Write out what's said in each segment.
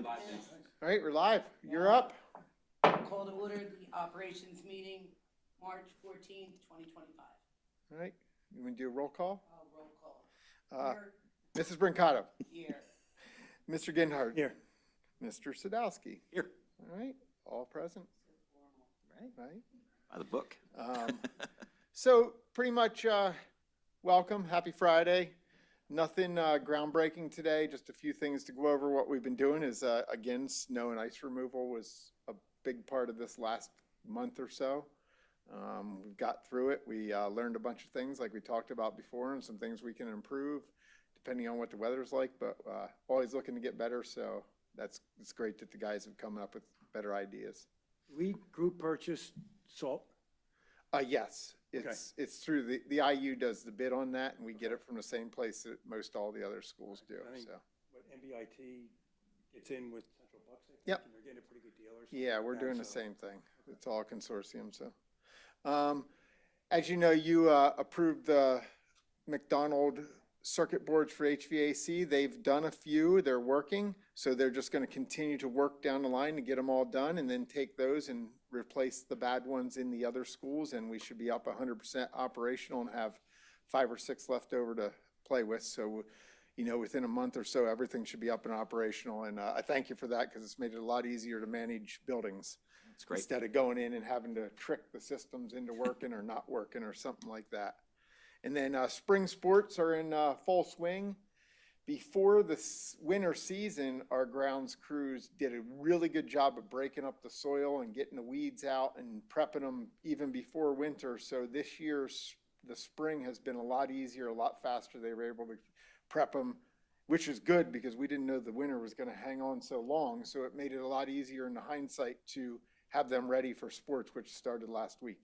right. All right, we're live. You're up. Call to order the operations meeting, March 14th, 2025. All right, you want to do a roll call? Roll call. Here. Mrs. Brincato. Here. Mr. Ginhart. Here. Mr. Sadowski. Here. All right, all present. Right. Right. By the book. So pretty much welcome. Happy Friday. Nothing groundbreaking today. Just a few things to go over. What we've been doing is, again, snow and ice removal was a big part of this last month or so. We got through it. We learned a bunch of things like we talked about before and some things we can improve depending on what the weather's like, but always looking to get better. So it's great that the guys have come up with better ideas. We group purchase salt? Yes, it's through the IU does the bid on that, and we get it from the same place that most all the other schools do. I think So what MBIT gets in with Central Bucks, I think, Yep. and they're getting a pretty good deal or something. yeah, like we're that, doing the so- same thing. It's all a consortium. So, as you know, you approved the McDonald circuit boards for HVAC. They've done a few. They're working, so they're just going to continue to work down the line to get them all done, and then take those and replace the bad ones in the other schools, and we should be up 100% operational and have 5 or 6 left over to play with. So, you know, within a month or so, everything should be up and operational, and I thank you for that because it's made it a lot easier to manage buildings. That's great. Instead of going in and having to trick the systems into working or not working or something like that. And then spring sports are in full swing. Before the winter season, our grounds crews did a really good job of breaking up the soil and getting the weeds out and prepping them even before winter. So this year's, the spring has been a lot easier, a lot faster. They were able to prep them, which is good because we didn't know the winter was going to hang on so long. So it made it a lot easier in the hindsight to have them ready for sports, which started last week,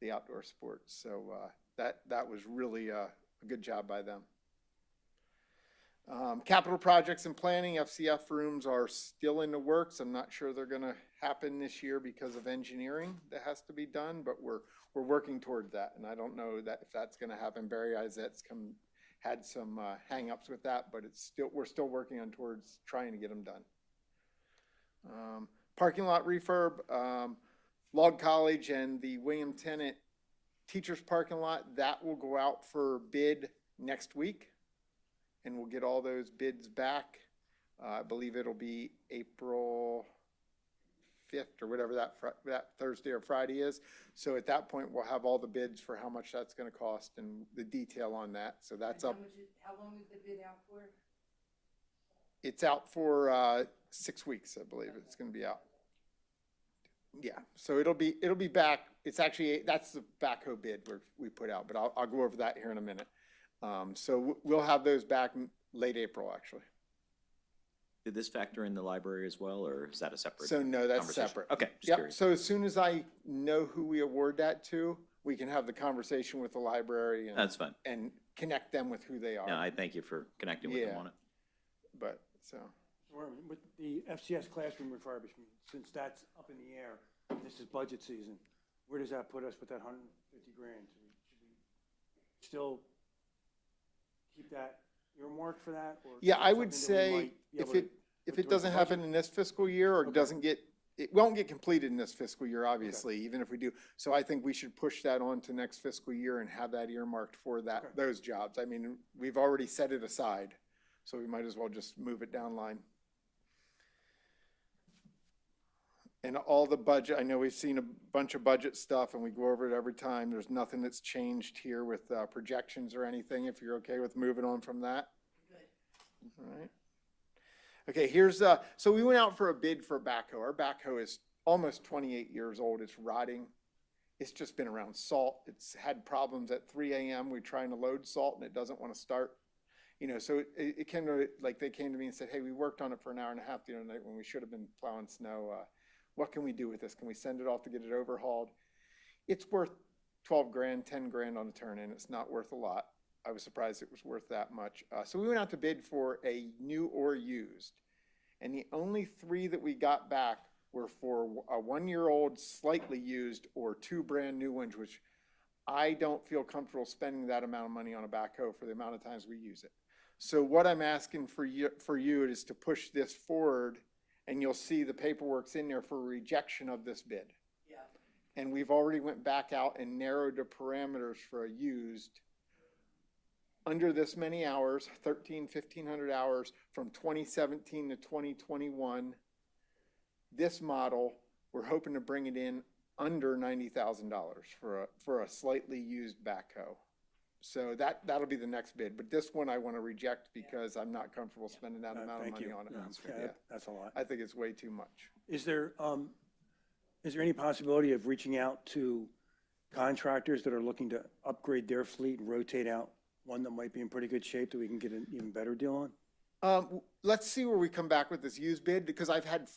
the outdoor sports. So that was really a good job by them. Capital projects and planning, FCF rooms are still in the works. I'm not sure they're going to happen this year because of engineering that has to be done, but we're working toward that. And I don't know that if that's going to happen. Barry Izette's had some hang-ups with that, but we're still working on towards trying to get them done. Parking lot refurb, Log College and the William Tennant teachers parking lot, that will go out for bid next week. And we'll get all those bids back. I believe it'll be April 5th or whatever that Thursday or Friday is. So at that point, we'll have all the bids for how much that's going to cost and the detail on that. So that's up. How long is the bid out for? It's out for 6 weeks, I believe. It's going to be out. Yeah, so it'll be back. It's actually, that's the backhoe bid we put out, but I'll go over that here in a minute. So we'll have those back late April, actually. Did this factor in the library as well, or is that a separate? So no, that's conversation? separate. Okay, just Yep. curious. So as soon as I know who we award that to, we can have the conversation with the library and That's fine. and connect them with who they are. No, I thank you for connecting with them Yeah. on it. But so With the FCS classroom refurbishment, since that's up in the air, and this is budget season, where does that put us with that 150 grand? Should we still keep that earmarked for that? Or yeah, I something would that we say might be able if to it put towards doesn't the happen budget? in this fiscal year or Okay. it won't get completed in this fiscal year, obviously, even if we do. So I think we should push that on to next fiscal year and have that earmarked for that, Okay. those jobs. I mean, we've already set it aside, so we might as well just move it down line. And all the budget, I know we've seen a bunch of budget stuff and we go over it every time. There's nothing that's changed here with projections or anything, if you're okay with moving on from that. Good. All right. Okay, here's, so we went out for a bid for a backhoe. Our backhoe is almost 28 years old. It's rotting. It's just been around salt. It's had problems at 3 a.m. We're trying to load salt and it doesn't want to start. You know, so it came to, like they came to me and said, hey, we worked on it for an hour and a half the other night when we should have been plowing snow. What can we do with this? Can we send it off to get it overhauled? It's worth 12 grand, 10 grand on the turn-in. It's not worth a lot. I was surprised it was worth that much. So we went out to bid for a new or used. And the only 3 that we got back were for a 1-year-old slightly used or 2 brand new ones, which I don't feel comfortable spending that amount of money on a backhoe for the amount of times we use it. So what I'm asking for you is to push this forward and you'll see the paperwork's in there for rejection of this bid. Yeah. And we've already went back out and narrowed the parameters for a used under this many hours, 1,500 hours from 2017 to 2021. This model, we're hoping to bring it in under $90,000 for a slightly used backhoe. So that'll be the next bid, but this one I want to reject because I'm not comfortable spending that amount of Thank money you. on it. Yeah, that's a lot. I think it's way too much. Is there any possibility of reaching out to contractors that are looking to upgrade their fleet and rotate out one that might be in pretty good shape that we can get an even better deal on? Let's see where we come back with this used bid, because I've had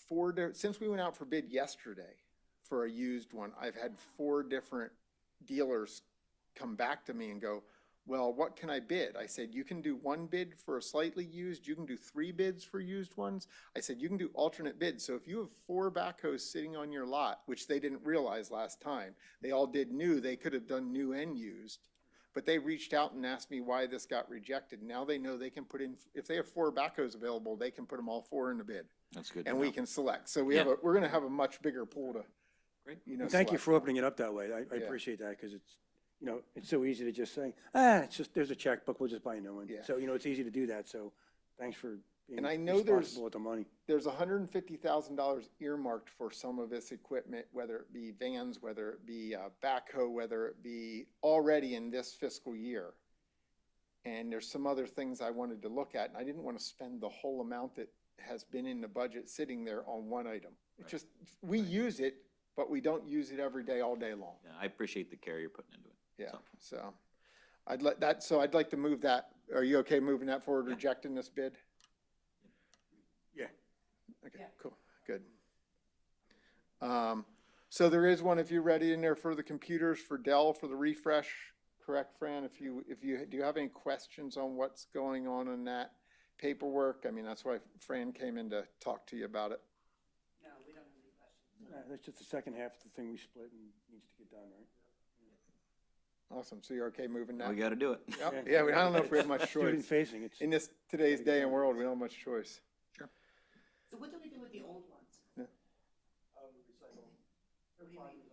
since we went out for bid yesterday for a used one, I've had 4 different dealers come back to me and go, well, what can I bid? I said, you can do 1 bid for a slightly used, you can do 3 bids for used ones. I said, you can do alternate bids. So if you have 4 backhoes sitting on your lot, which they didn't realize last time, they all did new, they could have done new and used. But they reached out and asked me why this got rejected. Now they know they can put in, if they have 4 backhoes available, they can put them all 4 in the bid. That's good. And to we know. can select. So we're going to have a much bigger pool to, Great. Thank you select for from. opening it up that way. I Yeah. appreciate that because it's so easy to just say, it's just, there's a checkbook, we'll just buy a new one. Yeah. So, it's easy to do that. So thanks for being And I know there's- responsible with the money. There's $150,000 earmarked for some of this equipment, whether it be vans, whether it be backhoe, whether it be already in this fiscal year. And there's some other things I wanted to look at, and I didn't want to spend the whole amount that has been in the budget sitting there on one item. It's just, we use it, but we don't use it every day, all day long. Yeah, I appreciate the care you're putting into it. Yeah, so I'd like to move that. Are you okay moving that forward, rejecting this bid? Yeah. Okay, Yeah. cool, good. So there is one, if you're ready, in there for the computers for Dell for the refresh, correct, Fran? Do you have any questions on what's going on in that paperwork? I mean, that's why Fran came in to talk to you about it. No, we don't have any questions. That's just the second half of the thing we split and needs to get done, right? Awesome, so you're okay moving that? We got to do it. Yep. Yeah, I don't know if we have much Student choice. facing, it's, In this, today's day and world, we don't have much choice. Sure. So what do we do with the old ones? Yeah. recycle. What do you mean?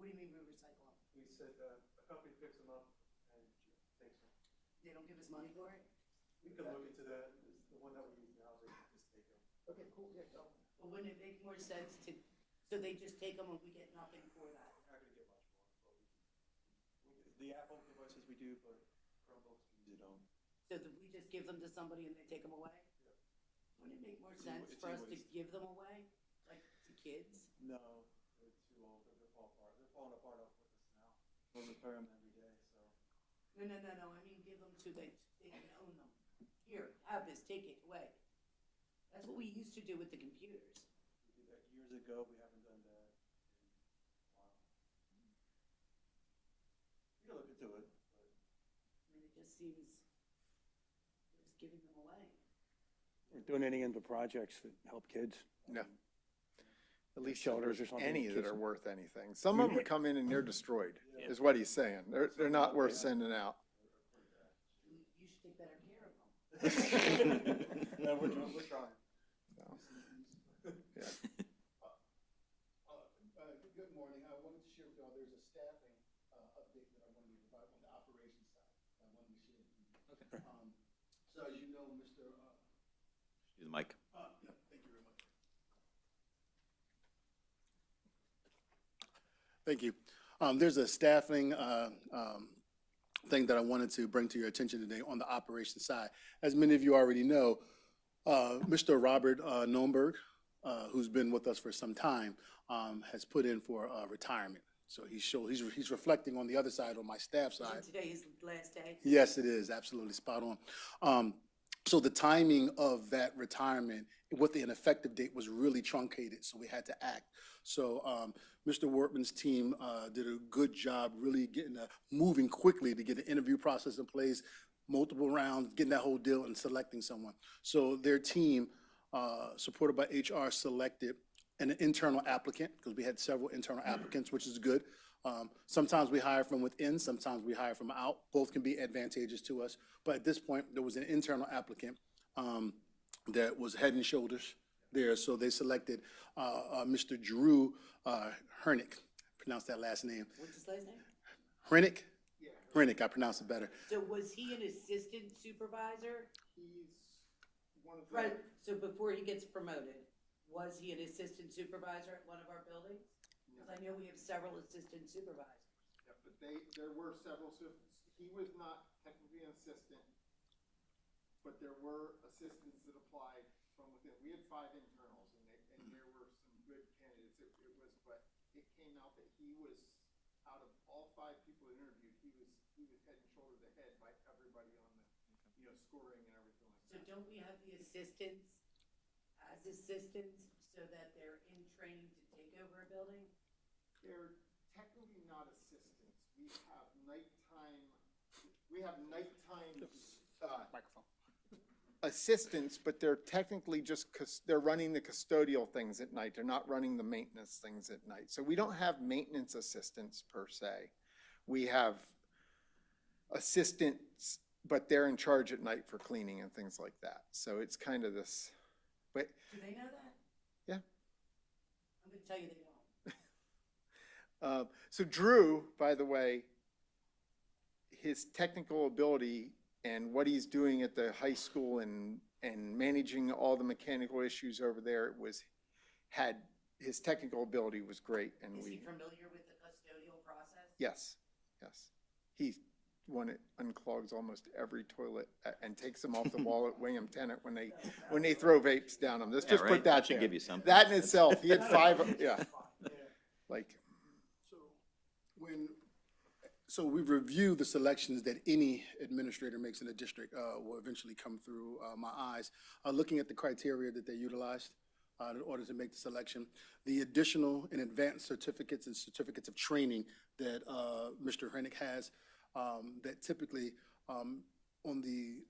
What do you mean we recycle them? We said a company picks them up and takes them. They don't give us money for it? We can look into the one that we use now, they just take them. Okay, cool, yeah, no. Well, wouldn't it make more sense so they just take them and we get nothing for that? We're not gonna get much more, but the Apple devices we do, but Chromebooks we don't. So that we just give them to somebody and they take them away? Wouldn't it make more sense it's for us to e-waste. give them away, like to kids? No, they're too old, they're falling apart, they're falling apart up with us now. We'll repair them every day, so. No, I mean, give them to, they can own them. Here, have this, take it away. That's what we used to do with the computers. We did that years ago, we haven't done that in a while. We can look into it, but. I mean, it just seems, we're just giving them away. We're donating into projects that help kids. No. At least Shelters or something, any that kids- are worth anything. Some of them come in and they're destroyed, is what he's saying. They're not worth sending out. You should take better care of them. No, we're trying. Yeah. Good morning. I wanted to share with y'all, there's a staffing update that I wanted to provide on the operations side. I wanted to share with you. Okay. So as you know, Mr. Do the mic. Yeah, thank you very much. Thank you. There's a staffing thing that I wanted to bring to your attention today on the operations side. As many of you already know, Mr. Robert Nomberg, who's been with us for some time, has put in for retirement. So he's reflecting on the other side, on my staff side. Isn't today his last day? Yes, it is, absolutely spot on. So the timing of that retirement with an effective date was really truncated, so we had to act. So Mr. Wortman's team did a good job really moving quickly to get the interview process in place, multiple rounds, getting that whole deal and selecting someone. So their team, supported by HR, selected an internal applicant, because we had several internal applicants, which is good. Sometimes we hire from within, sometimes we hire from out. Both can be advantageous to us. But at this point, there was an internal applicant that was head and shoulders there. So they selected Mr. Drew Hernick, pronounce that last name. What's his last name? Hernick? Hernick, I pronounce it better. So was he an assistant supervisor? He's one of the. So before he gets promoted, was he an assistant supervisor at one of our buildings? Because I know we have several assistant supervisors. Yeah, but there were several, he was not technically an assistant, but there were assistants that applied from within. We had 5 internals, and there were some good candidates. But it came out that he was, out of all 5 people interviewed, he was head and shoulders ahead by everybody on the, scoring and everything like So that. don't we have the assistants as assistants so that they're in training to take over a building? They're technically not assistants. We have nighttime, assistants, but they're technically just, they're running the custodial things at night. They're not running the maintenance things at night. So we don't have maintenance assistants per se. We have assistants, but they're in charge at night for cleaning and things like that. So it's kind of this, but Do they know that? yeah. I'm gonna tell you they don't. So Drew, by the way, his technical ability and what he's doing at the high school and managing all the mechanical issues over there his technical ability was great. And Is he familiar with the custodial process? yes. He unclogs almost every toilet and takes them off the wall at Wingham Tenant when they throw vapes down them. Let's Yeah, just right. put that That should there. give you something. That in itself, he had 5, yeah. Like, So we review the selections that any administrator makes in the district will eventually come through my eyes. Looking at the criteria that they utilized in order to make the selection, the additional and advanced certificates and certificates of training that Mr. Hernick has, that typically on the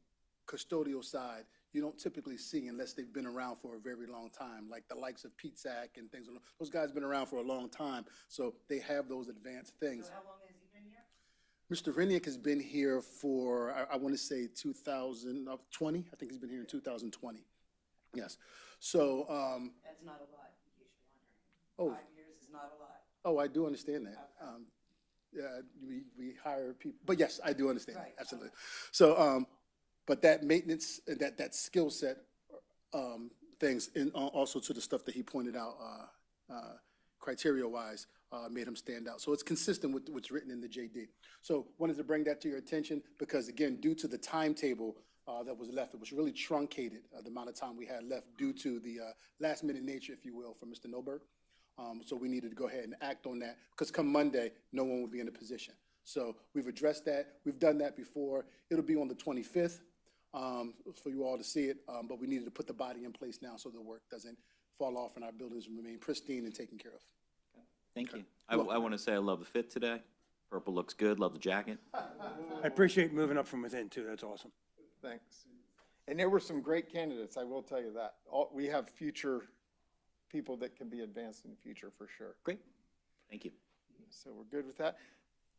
custodial side, you don't typically see unless they've been around for a very long time, like the likes of Pete Sack and things. Those guys have been around for a long time, so they have those advanced things. So how long has he been here? Mr. Hernick has been here for, I want to say 2020. I think he's been here in 2020. Yes. So, That's not a lot, in case you're wondering. 5 years is not a lot. I do understand that. Yeah, we hire people, but yes, I do understand that, Right. absolutely. So, but that maintenance, that skill set, things, and also to the stuff that he pointed out, criteria-wise, made him stand out. So it's consistent with what's written in the JD. So wanted to bring that to your attention because, again, due to the timetable that was left, it was really truncated, the amount of time we had left due to the last-minute nature, if you will, from Mr. Noberg. So we needed to go ahead and act on that because come Monday, no one would be in a position. So we've addressed that. We've done that before. It'll be on the 25th for you all to see it, but we needed to put the body in place now so the work doesn't fall off and our buildings remain pristine and taken care of. Thank you. I want to say I love the fit today. Purple looks good. Love the jacket. I appreciate moving up from within too, that's awesome. thanks. And there were some great candidates, I will tell you that. We have future people that can be advanced in the future for sure. Great. Thank you. So we're good with that.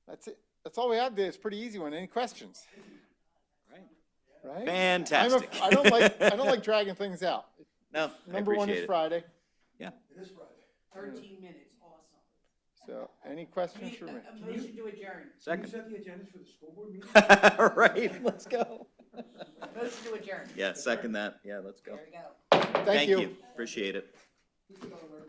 That's it. That's all we have today. It's a pretty easy one. Any questions? Right. Right? Fantastic. I don't like dragging things out. No, I Number one appreciate is it. Friday. Yeah. 13 minutes, awesome. So any questions for me? A motion to adjourn. Second. Set the agendas for the school board meeting? All right, let's go. Motion to adjourn. Yeah, second that. Yeah, let's go. There we go. Thank you. Appreciate it. Who's gonna learn?